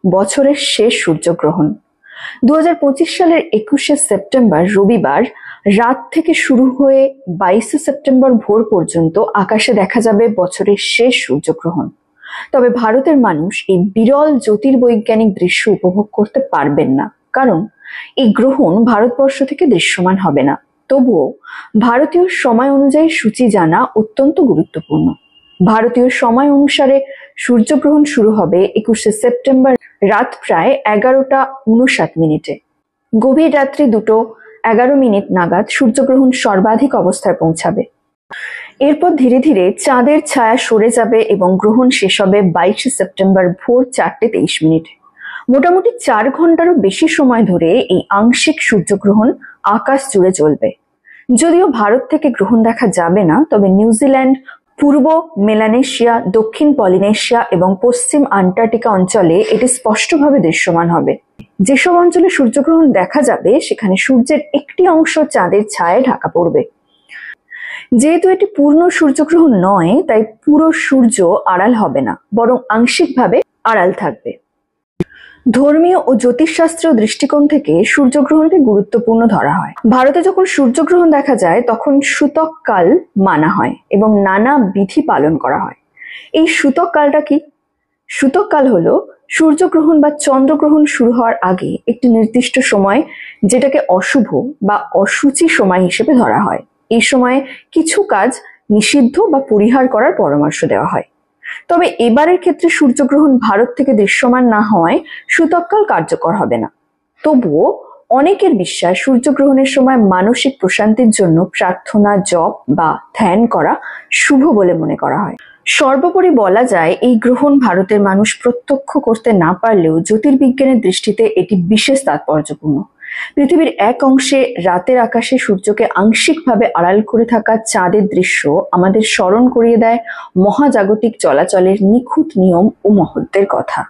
বছরের শেষ সূর্যগ্রহণ। 2025 সালের 21শে সেপ্টেম্বর রবিবার রাত থেকে শুরু হয়ে 22শে সেপ্টেম্বর ভোর পর্যন্ত আকাশে দেখা যাবে বছরের শেষ সূর্যগ্রহণ। তবে ভারতের মানুষ এই বিরল জ্যোতির্বৈজ্ঞানিক দৃশ্য উপভোগ করতে পারবেন না, কারণ এই গ্রহণ ভারতবর্ষ থেকে দৃশ্যমান হবে না। তবুও ভারতীয় সময় অনুযায়ী সূচি জানা অত্যন্ত গুরুত্বপূর্ণ। ভারতীয় সময় অনুসারে সূর্যগ্রহণ শুরু হবে 21শে সেপ্টেম্বর রাত প্রায় 11:59 গভীর রাত্রি 2:11 নাগাদ সূর্যগ্রহণ সর্বাধিক অবস্থায় পৌঁছাবে। এরপর ধীরে ধীরে চাঁদের ছায়া সরে যাবে এবং গ্রহণ শেষ হবে 22শে সেপ্টেম্বর ভোর 4:23। মোটামুটি 4 ঘন্টারও বেশি সময় ধরে এই আংশিক সূর্যগ্রহণ আকাশ জুড়ে চলবে। যদিও ভারত থেকে গ্রহণ দেখা যাবে না, তবে নিউজিল্যান্ড, পূর্ব মেলানেশিয়া, দক্ষিণ পলিনেশিয়া এবং পশ্চিম আন্টার্কটিকা অঞ্চলে এটি স্পষ্টভাবে দৃশ্যমান হবে। যেসব অঞ্চলে সূর্যগ্রহণ দেখা যাবে সেখানে সূর্যের একটি অংশ চাঁদের ছায়ায় ঢাকা পড়বে। যেহেতু এটি পূর্ণ সূর্যগ্রহণ নয়, তাই পুরো সূর্য আড়াল হবে না, বরং আংশিকভাবে আড়াল থাকবে। ধর্মীয় ও জ্যোতিষশাস্ত্রীয় দৃষ্টিকোণ থেকে সূর্যগ্রহণকে গুরুত্বপূর্ণ ধরা হয়। ভারতে যখন সূর্যগ্রহণ দেখা যায় তখন সূতক কাল মানা হয় এবং নানা বিধি পালন করা হয়। এই সূতক কালটা কি? সূতক কাল হলো সূর্যগ্রহণ বা চন্দ্রগ্রহণ শুরু হওয়ার আগে একটি নির্দিষ্ট সময়, যেটাকে অশুভ বা অশুচি সময় হিসেবে ধরা হয়। এই সময়ে কিছু কাজ নিষিদ্ধ বা পরিহার করার পরামর্শ দেওয়া হয়। তবে এবারের ক্ষেত্রে সূর্যগ্রহণ ভারত থেকে দৃশ্যমান না হওয়ায় সূতককাল কার্যকর হবে না। তবুও অনেকের বিশ্বাস সূর্যগ্রহণের সময় মানসিক প্রশান্তির জন্য প্রার্থনা, জপ বা ধ্যান করা শুভ বলে মনে করা হয়। সর্বোপরি বলা যায়, এই গ্রহণ ভারতের মানুষ প্রত্যক্ষ করতে না পারলেও জ্যোতির্বিজ্ঞানের দৃষ্টিতে এটি বিশেষ তাৎপর্যপূর্ণ। পৃথিবীর এক অংশে রাতের আকাশে সূর্যকে আংশিকভাবে আড়াল করে থাকা চাঁদের দৃশ্য আমাদের স্মরণ করিয়ে দেয় মহাজাগতিক চলাচলের নিখুঁত নিয়ম ও মহত্বের কথা।